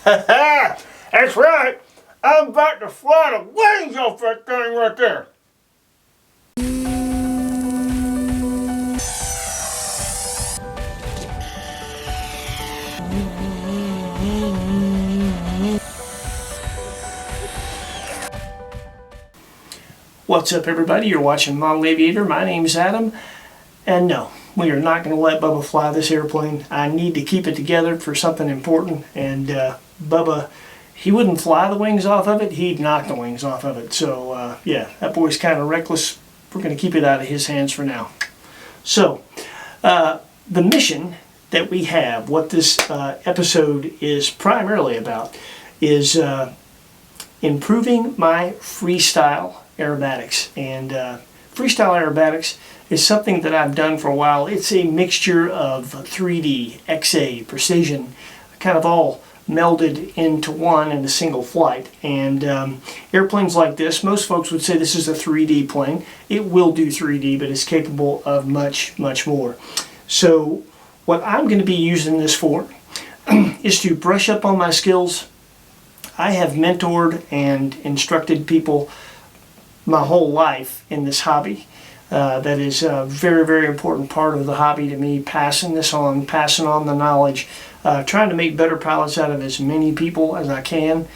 That's right. I'm about to fly the wings off that thing right there. What's up, everybody? You're watching Model Aviator. My name's Adam. And no, we are not going to let Bubba fly this airplane. I need to keep it together for something important. And Bubba, he wouldn't fly the wings off of it. He'd knock the wings off of it. So, yeah, that boy's kind of reckless. We're going to keep it out of his hands for now. So, the mission that we have, what this episode is primarily about, is improving my freestyle aerobatics. And freestyle aerobatics is something that I've done for a while. It's a mixture of 3D, XA, precision, kind of all melded into one in a single flight. And airplanes like this, most folks would say this is a 3D plane. It will do 3D, but it's capable of much, much more. So what I'm going to be using this for is to brush up on my skills. I have mentored and instructed people my whole life in this hobby. That is a very, very important part of the hobby to me, passing this on, passing on the knowledge, trying to make better pilots out of as many people as I can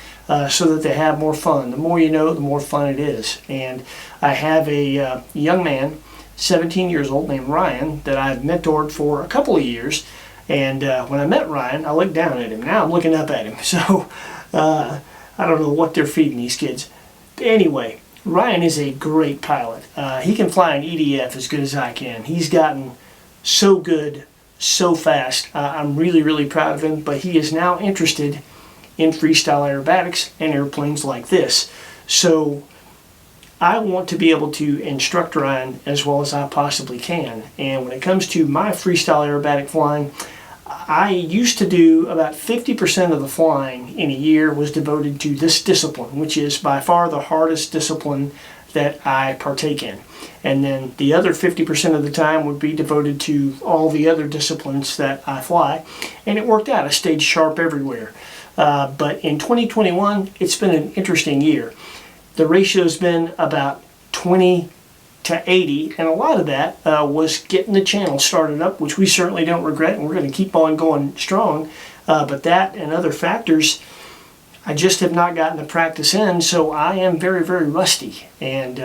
so that they have more fun. The more you know, the more fun it is. And I have a young man, 17 years old, named Ryan, that I've mentored for a couple of years. And when I met Ryan, I looked down at him. Now I'm looking up at him. So I don't know what they're feeding these kids. But anyway, Ryan is a great pilot. He can fly an EDF as good as I can. He's gotten so good, so fast. I'm really, really proud of him, but he is now interested in freestyle aerobatics and airplanes like this. So I want to be able to instruct Ryan as well as I possibly can. And when it comes to my freestyle aerobatic flying, I used to do about 50% of the flying in a year was devoted to this discipline, which is by far the hardest discipline that I partake in. And then the other 50% of the time would be devoted to all the other disciplines that I fly. And it worked out. I stayed sharp everywhere. But in 2021, it's been an interesting year. The ratio's been about 20 to 80, and a lot of that was getting the channel started up, which we certainly don't regret, and we're going to keep on going strong. But that and other factors, I just have not gotten the practice in, so I am very, very rusty. And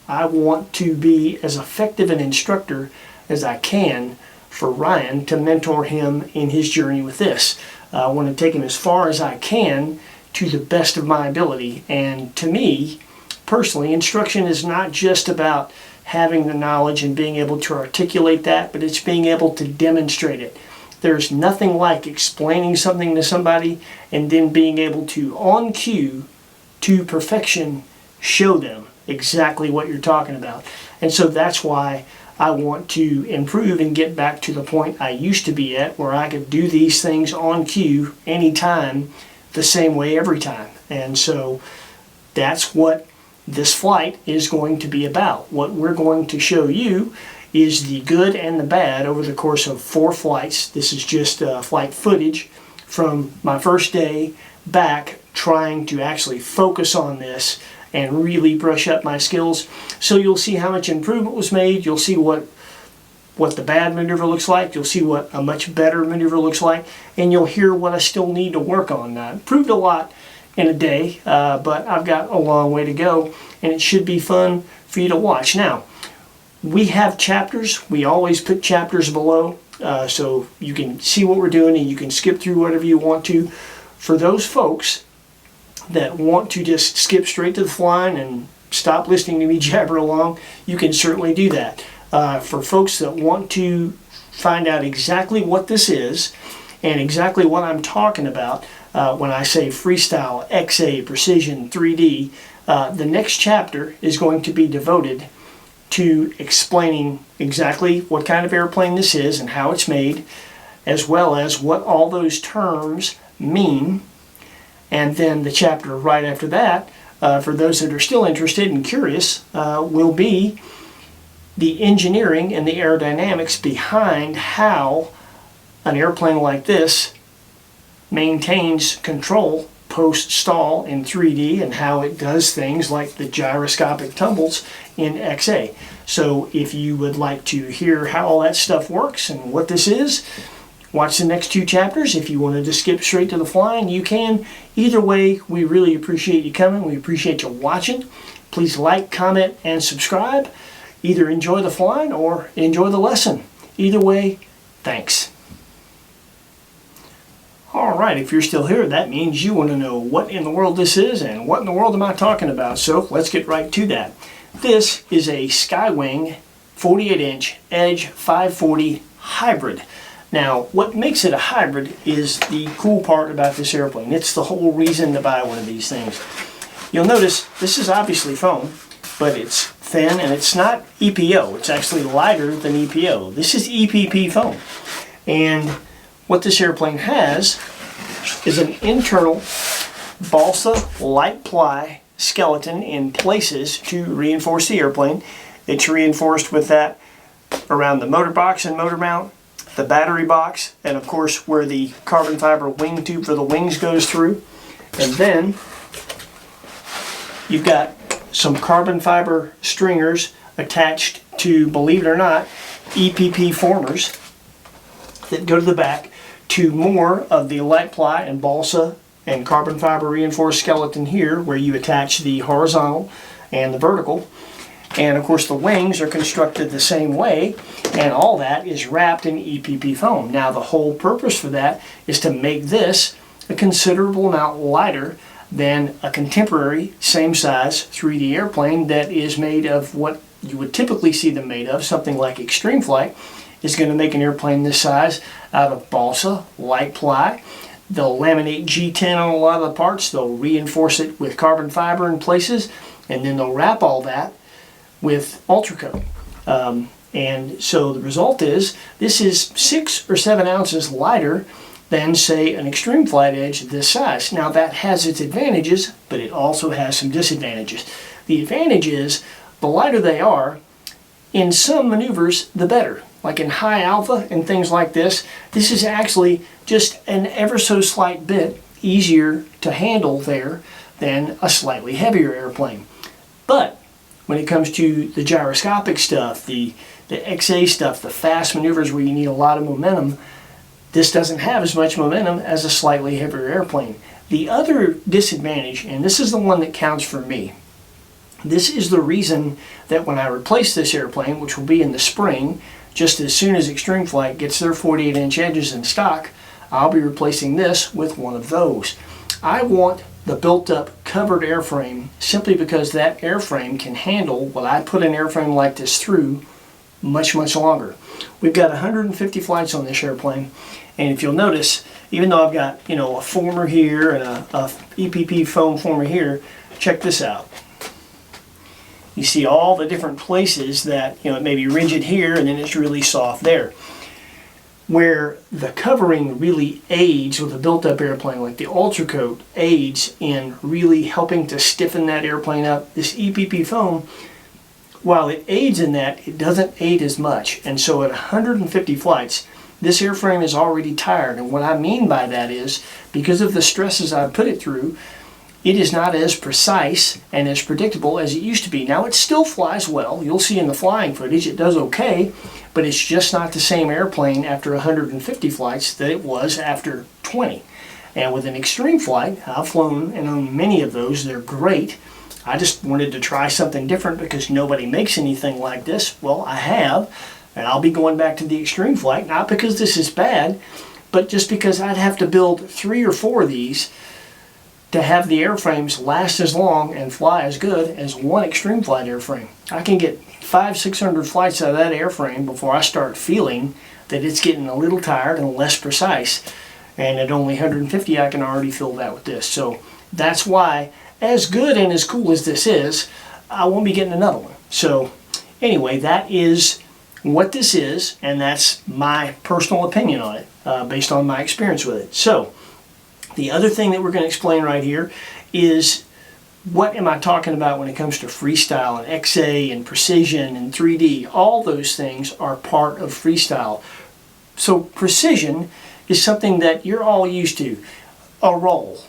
I want to be as effective an instructor as I can for Ryan to mentor him in his journey with this. I want to take him as far as I can to the best of my ability. And to me, personally, instruction is not just about having the knowledge and being able to articulate that, but it's being able to demonstrate it. There's nothing like explaining something to somebody and then being able to, on cue, to perfection, show them exactly what you're talking about. And so that's why I want to improve and get back to the point I used to be at, where I could do these things on cue anytime, the same way every time. And so that's what this flight is going to be about. What we're going to show you is the good and the bad over the course of 4 flights. This is just flight footage from my first day back trying to actually focus on this and really brush up my skills. So you'll see how much improvement was made. You'll see what the bad maneuver looks like. You'll see what a much better maneuver looks like. And you'll hear what I still need to work on. I improved a lot in a day, but I've got a long way to go, and it should be fun for you to watch. Now, we have chapters. We always put chapters below, so you can see what we're doing and you can skip through whatever you want to. For those folks that want to just skip straight to the flying and stop listening to me jabber along, you can certainly do that. For folks that want to find out exactly what this is and exactly what I'm talking about, when I say freestyle, XA, precision, 3D, the next chapter is going to be devoted to explaining exactly what kind of airplane this is and how it's made, as well as what all those terms mean. And then the chapter right after that, for those that are still interested and curious, will be the engineering and the aerodynamics behind how an airplane like this maintains control post-stall in 3D and how it does things like the gyroscopic tumbles in XA. So if you would like to hear how all that stuff works and what this is, watch the next 2 chapters. If you wanted to skip straight to the flying, you can. Either way, we really appreciate you coming. We appreciate you watching. Please like, comment, and subscribe. Either enjoy the flying or enjoy the lesson. Either way, thanks. Alright, if you're still here, that means you want to know what in the world this is and what in the world am I talking about. So let's get right to that. This is a SkyWing 48-inch Edge 540 hybrid. Now, what makes it a hybrid is the cool part about this airplane. It's the whole reason to buy one of these things. You'll notice this is obviously foam, but it's thin and it's not EPO. It's actually lighter than EPO. This is EPP foam. And what this airplane has is an internal balsa light ply skeleton in places to reinforce the airplane. It's reinforced with that around the motor box and motor mount, the battery box, and of course where the carbon fiber wing tube for the wings goes through. And then you've got some carbon fiber stringers attached to, believe it or not, EPP formers that go to the back to more of the light ply and balsa and carbon fiber reinforced skeleton here, where you attach the horizontal and the vertical. And of course the wings are constructed the same way, and all that is wrapped in EPP foam. Now the whole purpose for that is to make this a considerable amount lighter than a contemporary same size 3D airplane that is made of what you would typically see them made of. Something like Extreme Flight is going to make an airplane this size out of balsa, light ply. They'll laminate G10 on a lot of the parts. They'll reinforce it with carbon fiber in places, and then they'll wrap all that with Ultracoat. And so the result is this is 6 or 7 ounces lighter than, say, an Extreme Flight Edge this size. Now that has its advantages, but it also has some disadvantages. The advantage is the lighter they are, in some maneuvers, the better. Like in high alpha and things like this, this is actually just an ever so slight bit easier to handle there than a slightly heavier airplane. But when it comes to the gyroscopic stuff, the XA stuff, the fast maneuvers where you need a lot of momentum, this doesn't have as much momentum as a slightly heavier airplane. The other disadvantage, and this is the one that counts for me, this is the reason that when I replace this airplane, which will be in the spring, just as soon as Extreme Flight gets their 48-inch edges in stock, I'll be replacing this with one of those. I want the built-up covered airframe simply because that airframe can handle what I put an airframe like this through much, much longer. We've got 150 flights on this airplane, and if you'll notice, even though I've got, you know, a former here and a EPP foam former here, check this out. You see all the different places that, you know, it may be rigid here and then it's really soft there. Where the covering really aids with a built-up airplane like the Ultracoat aids in really helping to stiffen that airplane up. This EPP foam, while it aids in that, it doesn't aid as much. And so at 150 flights, this airframe is already tired. And what I mean by that is, because of the stresses I've put it through, it is not as precise and as predictable as it used to be. Now it still flies well. You'll see in the flying footage it does okay, but it's just not the same airplane after 150 flights that it was after 20. And with an Extreme Flight, I've flown and owned many of those. They're great. I just wanted to try something different because nobody makes anything like this. Well, I have, and I'll be going back to the Extreme Flight, not because this is bad, but just because I'd have to build 3 or 4 of these to have the airframes last as long and fly as good as one Extreme Flight airframe. I can get 500-600 flights out of that airframe before I start feeling that it's getting a little tired and less precise. And at only 150 I can already feel that with this. So that's why, as good and as cool as this is, I won't be getting another one. So anyway, that is what this is, and that's my personal opinion on it, based on my experience with it. So the other thing that we're going to explain right here is what am I talking about when it comes to freestyle and XA and precision and 3D. All those things are part of freestyle. So precision is something that you're all used to. A roll,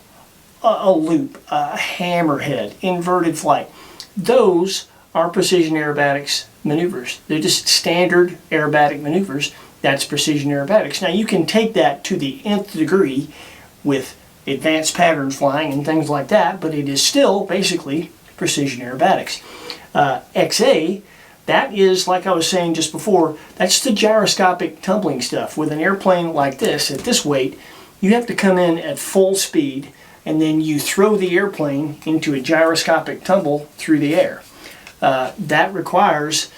a loop, a hammerhead, inverted flight. Those are precision aerobatics maneuvers. They're just standard aerobatic maneuvers. That's precision aerobatics. Now you can take that to the nth degree with advanced pattern flying and things like that, but it is still basically precision aerobatics. XA, that is, like I was saying just before, that's the gyroscopic tumbling stuff. With an airplane like this, at this weight, you have to come in at full speed and then you throw the airplane into a gyroscopic tumble through the air. That requires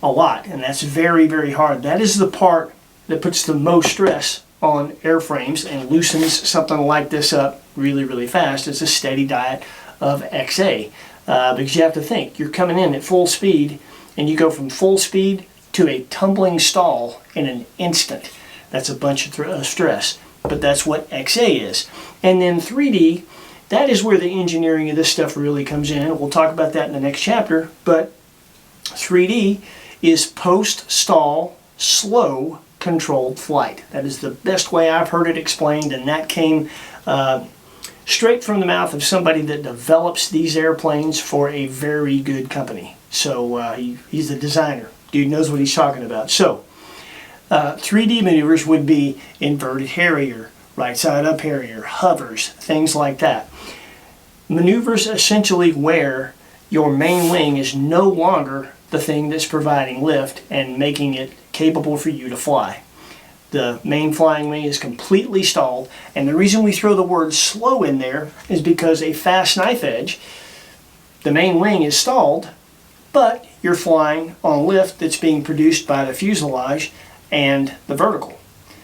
a lot, and that's very, very hard. That is the part that puts the most stress on airframes and loosens something like this up really, really fast. It's a steady diet of XA. Because you have to think, you're coming in at full speed and you go from full speed to a tumbling stall in an instant. That's a bunch of stress, but that's what XA is. And then 3D, that is where the engineering of this stuff really comes in. We'll talk about that in the next chapter, but 3D is post-stall, slow, controlled flight. That is the best way I've heard it explained, and that came straight from the mouth of somebody that develops these airplanes for a very good company. So he's the designer. Dude knows what he's talking about. So 3D maneuvers would be inverted Harrier, right side up Harrier, hovers, things like that. Maneuvers essentially where your main wing is no longer the thing that's providing lift and making it capable for you to fly. The main flying wing is completely stalled, and the reason we throw the word slow in there is because a fast knife edge, the main wing is stalled, but you're flying on lift that's being produced by the fuselage and the vertical.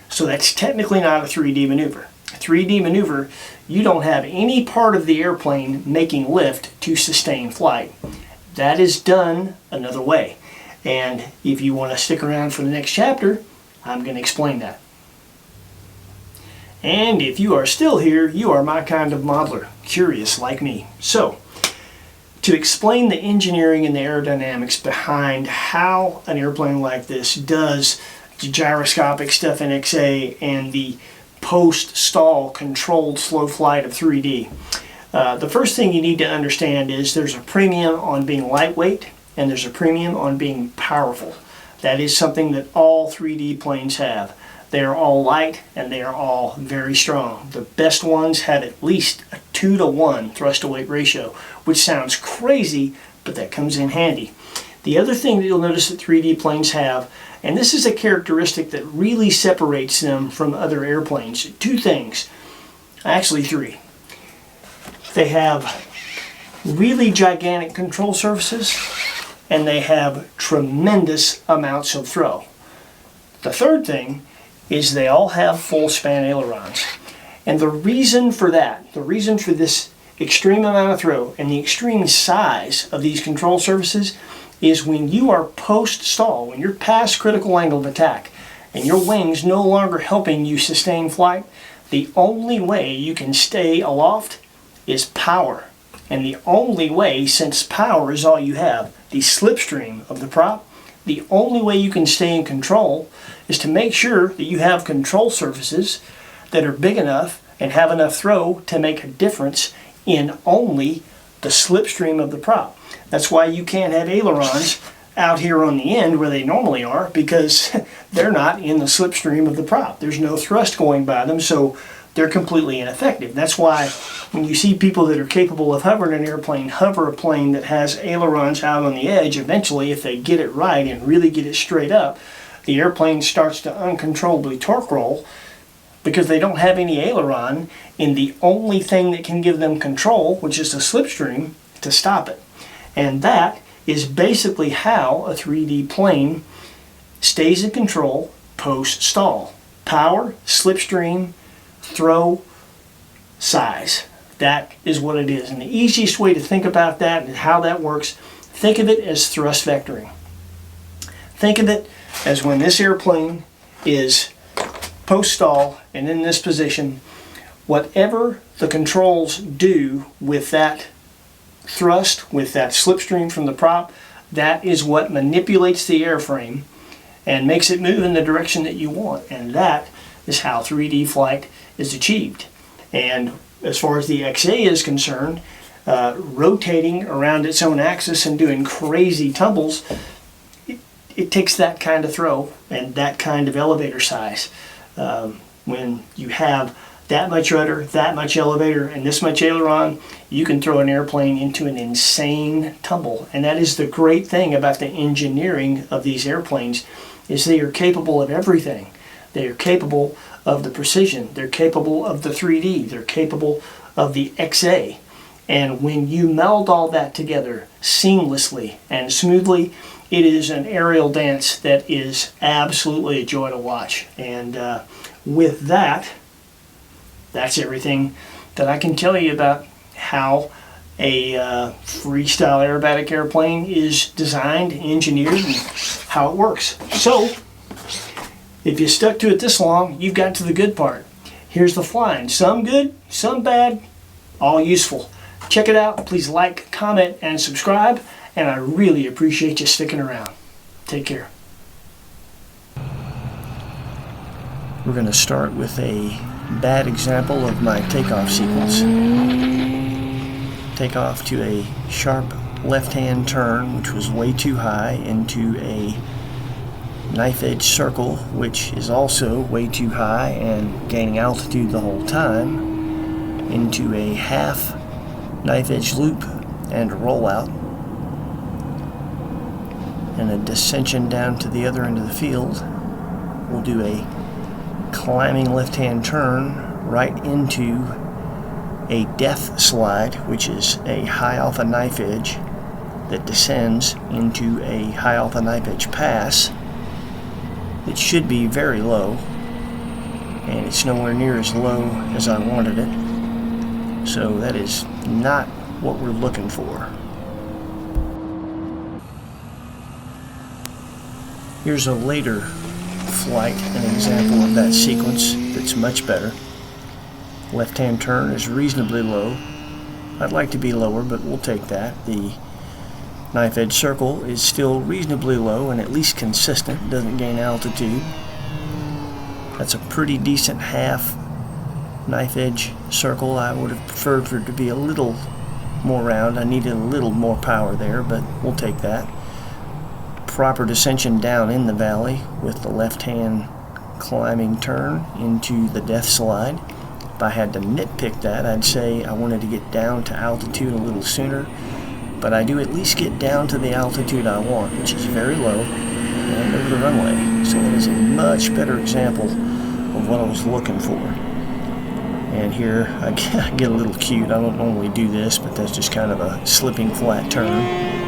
So that's technically not a 3D maneuver. A 3D maneuver, you don't have any part of the airplane making lift to sustain flight. That is done another way. And if you want to stick around for the next chapter, I'm going to explain that. And if you are still here, you are my kind of modeler, curious like me. So, to explain the engineering and the aerodynamics behind how an airplane like this does the gyroscopic stuff in XA and the post-stall controlled slow flight of 3D. The first thing you need to understand is there's a premium on being lightweight and there's a premium on being powerful. That is something that all 3D planes have. They are all light and they are all very strong. The best ones have at least a 2-to-1 thrust-to-weight ratio, which sounds crazy, but that comes in handy. The other thing that you'll notice that 3D planes have, and this is a characteristic that really separates them from other airplanes, two things, actually three. They have really gigantic control surfaces, and they have tremendous amounts of throw. The third thing is they all have full span ailerons. And the reason for that, the reason for this extreme amount of throw and the extreme size of these control surfaces is when you are post-stall, when you're past critical angle of attack and your wing's no longer helping you sustain flight, the only way you can stay aloft is power. And the only way, since power is all you have, the slipstream of the prop, the only way you can stay in control is to make sure that you have control surfaces that are big enough and have enough throw to make a difference in only the slipstream of the prop. That's why you can't have ailerons out here on the end where they normally are, because they're not in the slipstream of the prop. There's no thrust going by them, so they're completely ineffective. That's why when you see people that are capable of hovering an airplane hover a plane that has ailerons out on the edge, eventually if they get it right and really get it straight up, the airplane starts to uncontrollably torque roll because they don't have any aileron in the only thing that can give them control, which is the slipstream, to stop it. And that is basically how a 3D plane stays in control post-stall. Power, slipstream, throw, size. That is what it is. And the easiest way to think about that and how that works, think of it as thrust vectoring. Think of it as when this airplane is post-stall and in this position, whatever the controls do with that thrust, with that slipstream from the prop, that is what manipulates the airframe and makes it move in the direction that you want. And that is how 3D flight is achieved. And as far as the XA is concerned, rotating around its own axis and doing crazy tumbles, it takes that kind of throw and that kind of elevator size. When you have that much rudder, that much elevator, and this much aileron, you can throw an airplane into an insane tumble. And that is the great thing about the engineering of these airplanes, is they are capable of everything. They are capable of the precision, they're capable of the 3D, they're capable of the XA. And when you meld all that together seamlessly and smoothly, it is an aerial dance that is absolutely a joy to watch. And with that, that's everything that I can tell you about how a freestyle aerobatic airplane is designed, engineered, and how it works. So, if you stuck to it this long, you've got to the good part. Here's the flying. Some good, some bad, all useful. Check it out. Please like, comment, and subscribe. And I really appreciate you sticking around. Take care. We're going to start with a bad example of my takeoff sequence. Takeoff to a sharp left-hand turn, which was way too high, into a knife-edge circle, which is also way too high and gaining altitude the whole time, into a half knife-edge loop and a rollout, and a descension down to the other end of the field. We'll do a climbing left-hand turn right into a death slide, which is a high alpha knife edge that descends into a high alpha knife edge pass. It should be very low, and it's nowhere near as low as I wanted it, so that is not what we're looking for. Here's a later flight, an example of that sequence that's much better. Left-hand turn is reasonably low. I'd like to be lower, but we'll take that. The knife edge circle is still reasonably low and at least consistent, doesn't gain altitude. That's a pretty decent half knife edge circle. I would have preferred for it to be a little more round. I needed a little more power there, but we'll take that. Proper descension down in the valley with the left-hand climbing turn into the death slide. If I had to nitpick that, I'd say I wanted to get down to altitude a little sooner, but I do at least get down to the altitude I want, which is very low, and over the runway. So it is a much better example of what I was looking for. And here I get a little cute. I don't normally do this, but that's just kind of a slipping flat turn.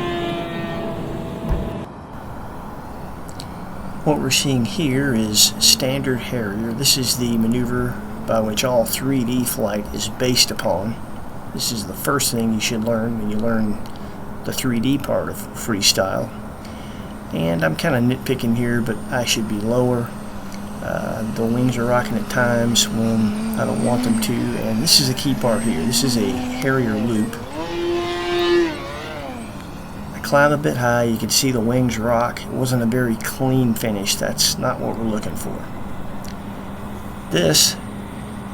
What we're seeing here is standard Harrier. This is the maneuver by which all 3D flight is based upon. This is the first thing you should learn when you learn the 3D part of freestyle. And I'm kind of nitpicking here, but I should be lower. The wings are rocking at times when I don't want them to, and this is the key part here. This is a Harrier loop. I climb a bit high, you can see the wings rock. It wasn't a very clean finish. That's not what we're looking for. This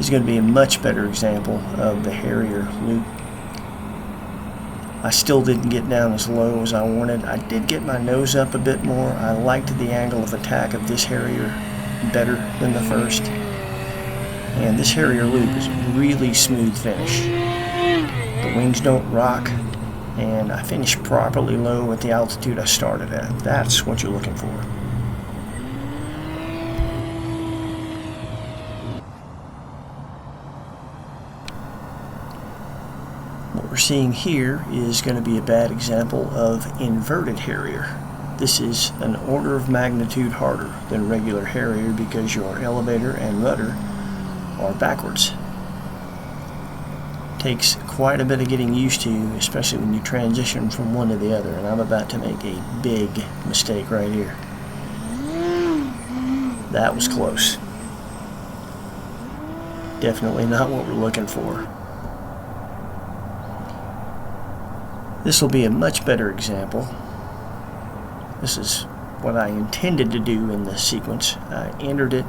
is going to be a much better example of the Harrier loop. I still didn't get down as low as I wanted. I did get my nose up a bit more. I liked the angle of attack of this Harrier better than the first. And this Harrier loop is a really smooth finish. The wings don't rock, and I finished properly low at the altitude I started at. That's what you're looking for. What we're seeing here is going to be a bad example of inverted Harrier. This is an order of magnitude harder than regular Harrier because your elevator and rudder are backwards. Takes quite a bit of getting used to, especially when you transition from one to the other, and I'm about to make a big mistake right here. That was close. Definitely not what we're looking for. This will be a much better example. This is what I intended to do in the sequence. I entered it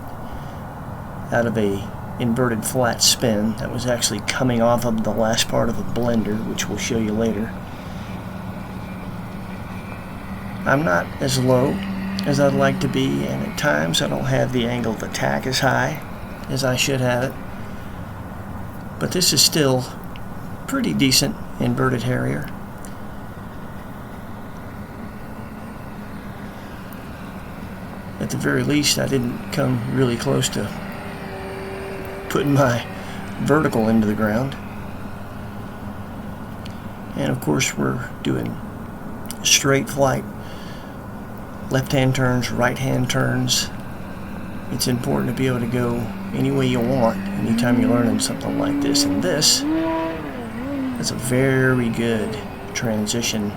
out of a inverted flat spin that was actually coming off of the last part of a blender, which we'll show you later. I'm not as low as I'd like to be, and at times I don't have the angle of attack as high as I should have it, but this is still pretty decent inverted Harrier. At the very least, I didn't come really close to putting my vertical into the ground. And of course we're doing straight flight, left-hand turns, right-hand turns. It's important to be able to go any way you want anytime you're learning something like this. And this is a very good transition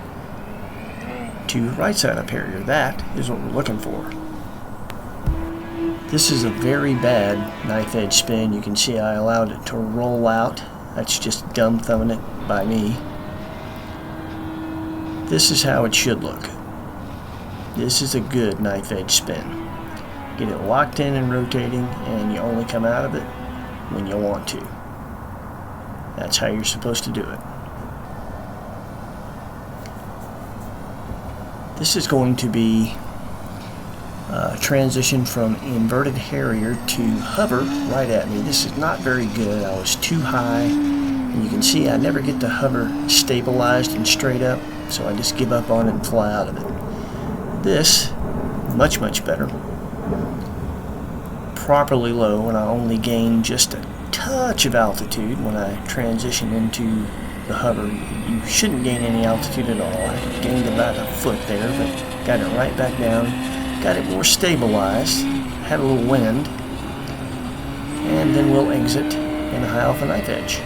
to right side up Harrier. That is what we're looking for. This is a very bad knife edge spin. You can see I allowed it to roll out. That's just dumb thumbing it by me. This is how it should look. This is a good knife edge spin. Get it locked in and rotating, and you only come out of it when you want to. That's how you're supposed to do it. This is going to be transition from inverted Harrier to hover right at me. This is not very good. I was too high, and you can see I never get the hover stabilized and straight up, so I just give up on it and fly out of it. This, much better. Properly low, and I only gain just a touch of altitude when I transition into the hover. You shouldn't gain any altitude at all. I gained about a foot there, but got it right back down. Got it more stabilized, had a little wind, and then we'll exit in a high alpha knife edge.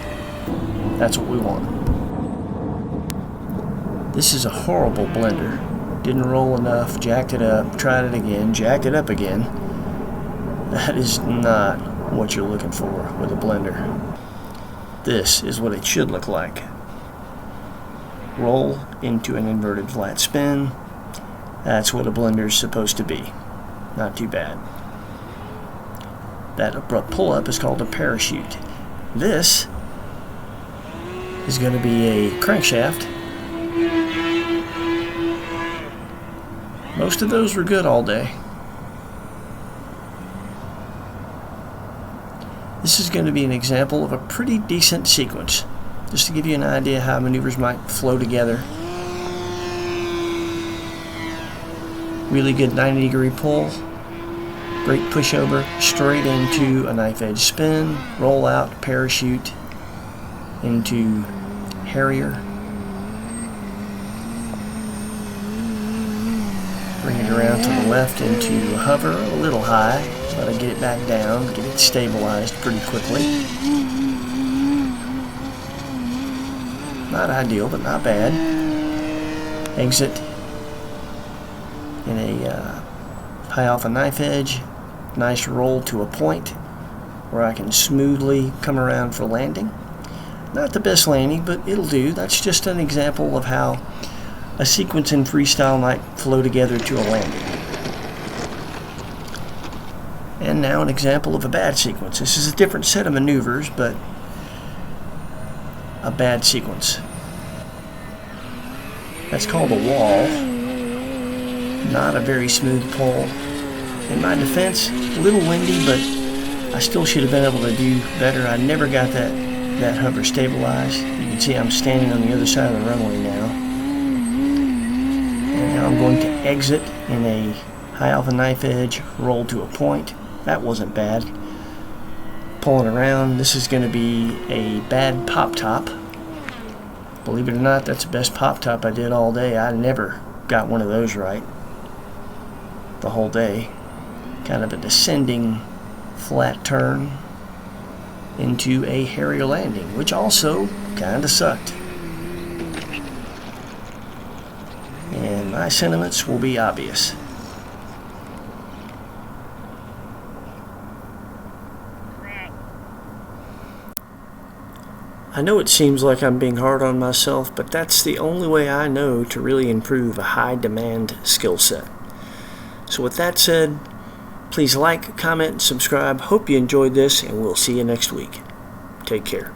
That's what we want. This is a horrible blender. Didn't roll enough, jacked it up, tried it again, jacked it up again. That is not what you're looking for with a blender. This is what it should look like. Roll into an inverted flat spin. That's what a blender is supposed to be. Not too bad. That abrupt pull-up is called a parachute. This is going to be a crankshaft. Most of those were good all day. This is going to be an example of a pretty decent sequence, just to give you an idea how maneuvers might flow together. Really good 90-degree pull, great pushover, straight into a knife edge spin, roll out, parachute into Harrier. Bring it around to the left into hover, a little high, but I get it back down, get it stabilized pretty quickly. Not ideal, but not bad. Exit in a high alpha knife edge, nice roll to a point where I can smoothly come around for landing. Not the best landing, but it'll do. That's just an example of how a sequence in freestyle might flow together to a landing. And now an example of a bad sequence. This is a different set of maneuvers, but a bad sequence. That's called a wall. Not a very smooth pull. In my defense, a little windy, but I still should have been able to do better. I never got that hover stabilized. You can see I'm standing on the other side of the runway now. And now I'm going to exit in a high alpha knife edge, roll to a point. That wasn't bad. Pulling around, this is going to be a bad pop top. Believe it or not, that's the best pop top I did all day. I never got one of those right the whole day. Kind of a descending flat turn into a Harrier landing, which also kind of sucked. And my sentiments will be obvious. I know it seems like I'm being hard on myself, but that's the only way I know to really improve a high demand skill set. So with that said, Please like, comment, and subscribe. Hope you enjoyed this, and we'll see you next week. Take care.